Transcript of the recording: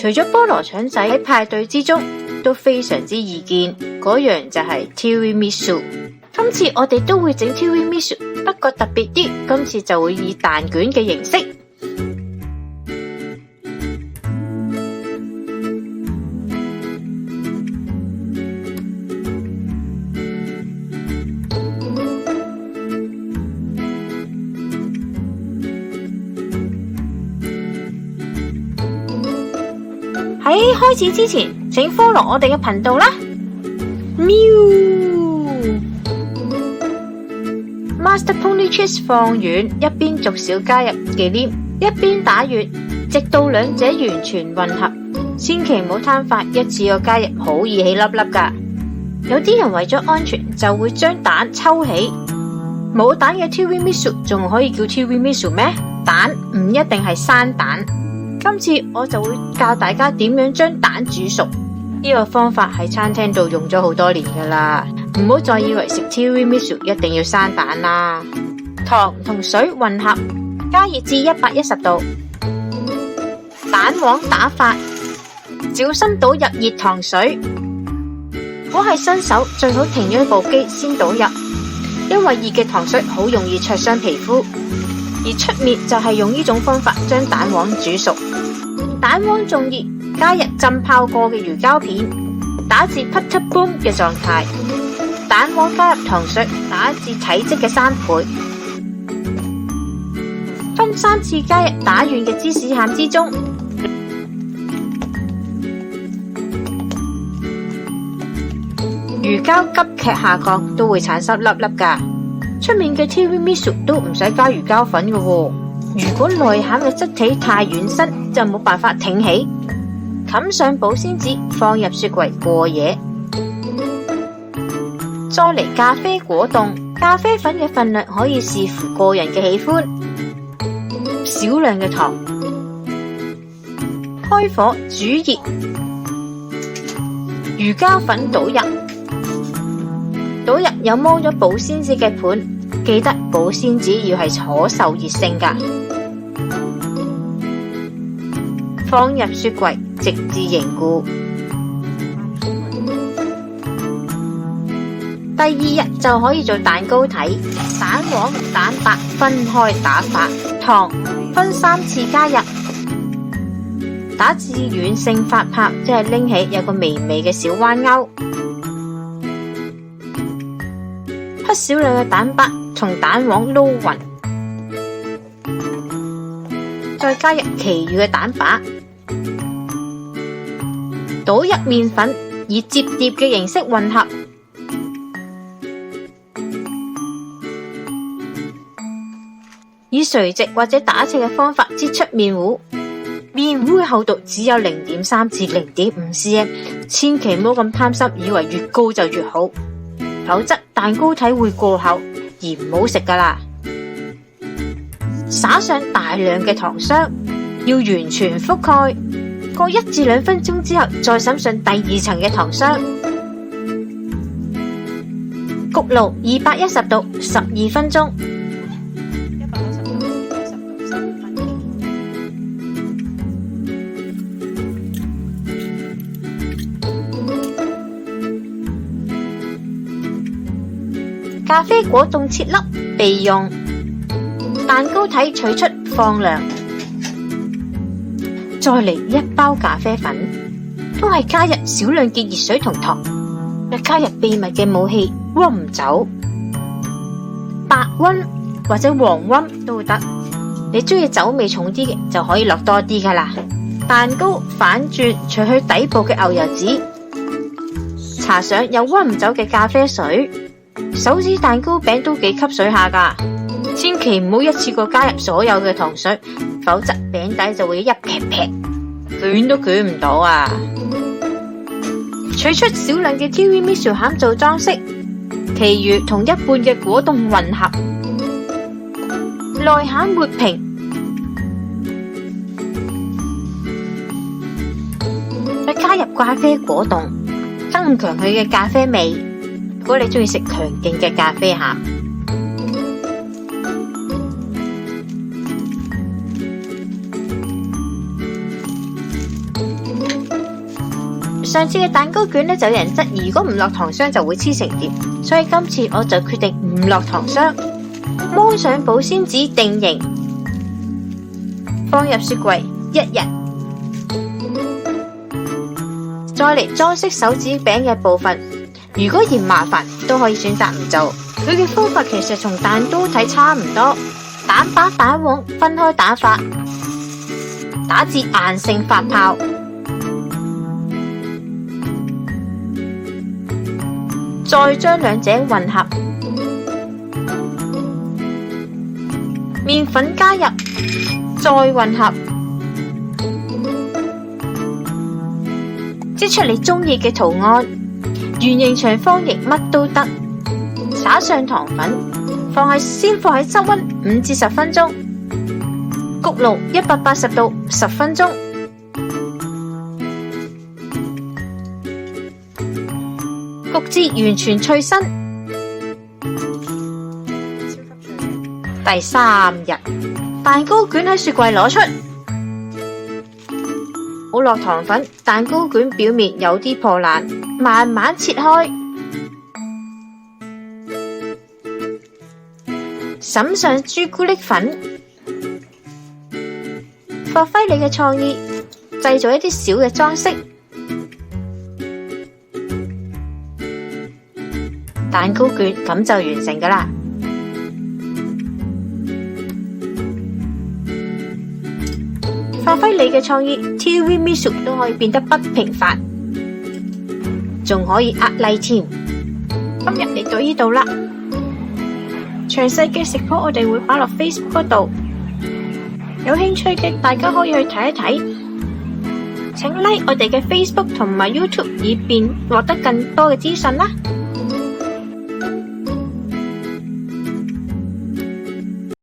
除咗菠蘿腸仔喺派對之中都非常之易見，嗰樣就係 Tiramisu。今次我哋都會整 Tiramisu， 不過特別啲，今次就會以蛋卷嘅形式。喺開始之前，請 follow 我哋嘅頻道啦。喵 Master Pony Cheese 放軟，一邊逐少加入忌廉，一邊打圓，直到兩者完全混合。千祈唔好貪快，一次過加入，好易起粒粒噶。有啲人為咗安全，就會將蛋抽起。冇蛋嘅 Tiramisu 仲可以叫 Tiramisu 咩？蛋唔一定係生蛋。今次我就會教大家點樣將蛋煮熟，呢個方法喺餐廳度用咗好多年噶啦，唔好再以為食 Tiramisu 一定要生蛋啦。糖同水混合，加熱至110度。蛋黃打發，小心倒入熱糖水。如果係新手，最好停咗部機先倒入，因為熱嘅糖水好容易灼傷皮膚。而出面就係用呢種方法將蛋黃煮熟。蛋黃仲熱，加入浸泡過嘅魚膠片，打至 putter boom 嘅狀態。蛋黃加入糖水，打至體積嘅3倍。分3次加入打軟嘅芝士餡之中。魚膠急劇下降都會產生粒粒㗎。出面嘅 Tiramisu 都唔使加魚膠粉嘅喎。如果內餡嘅質地太軟身，就冇辦法挺起。冚上保鮮紙，放入雪櫃過夜。再嚟咖啡果凍，咖啡粉嘅份量可以視乎個人嘅喜歡。少量嘅糖，開火煮熱，魚膠粉倒入。倒入有摸咗保鮮紙嘅盤，記得保鮮紙要係可受熱性㗎。放入雪櫃，直至凝固。第2日就可以做蛋糕體。蛋黃、蛋白分開打發，糖分3次加入，打至軟性發泡，即係拎起有個微微嘅小彎勾。不少量嘅蛋白同蛋黃撈勻，再加入其餘嘅蛋白，倒入麵粉，以摺疊嘅形式混合。以垂直或者打斜嘅方法擠出麵糊，麵糊嘅厚度只有0.3至0.5 cm， 千祈唔好咁貪心，以為越高就越好。否則蛋糕體會過厚而唔好食噶啦。撒上大量嘅糖霜，要完全覆蓋。過1至2分鐘之後，再灑上第2層嘅糖霜。焗爐210度12分鐘。咖啡果凍切粒備用，蛋糕體取出放涼。再嚟1包咖啡粉，都係加入少量嘅熱水同糖，再加入秘密嘅武器溫酒，白溫或者黃溫都得，你中意酒味重啲嘅就可以落多啲噶啦。蛋糕反轉，除去底部嘅牛油紙，搽上有溫酒嘅咖啡水。手指蛋糕餅都幾吸水下噶，千祈唔好一次過加入所有嘅糖水，否則餅底就會一劈劈，捲都捲唔到啊！取出少量嘅 Tiramisu 餡做裝飾，其餘同一半嘅果凍混合，內餡抹平，再加入咖啡果凍，增強佢嘅咖啡味。如果你中意食強勁嘅咖啡餡，上次嘅蛋糕卷呢，就有人質疑，如果唔落糖霜就會黐成碟，所以今次我就決定唔落糖霜，摸上保鮮紙定型，放入雪櫃1日。再嚟裝飾手指餅嘅部分，如果嫌麻煩都可以選擇唔做。佢嘅方法其實同蛋糕體差唔多，蛋白蛋黃分開打發，打至硬性發泡。再將兩者混合，麵粉加入，再混合，擠出你中意嘅圖案，圓形、長方形乜都得。灑上糖粉，先放喺室溫5至10分鐘，焗爐180度10分鐘。焗至完全脆身。第3日，蛋糕卷喺雪櫃攞出，冇落糖粉，蛋糕卷表面有啲破爛，慢慢切開，灑上朱古力粉，發揮你嘅創意，製造一啲小嘅裝飾。蛋糕卷咁就完成㗎喇。發揮你嘅創意 ，Tiramisu 都可以變得不平凡，仲可以呃 like 添。今日嚟到呢度啦，詳細嘅食譜我哋會擺落 Facebook 嗰度，有興趣嘅大家可以去睇一睇。請 like 我哋嘅 Facebook 同埋 YouTube，以便獲得更多嘅資訊啦。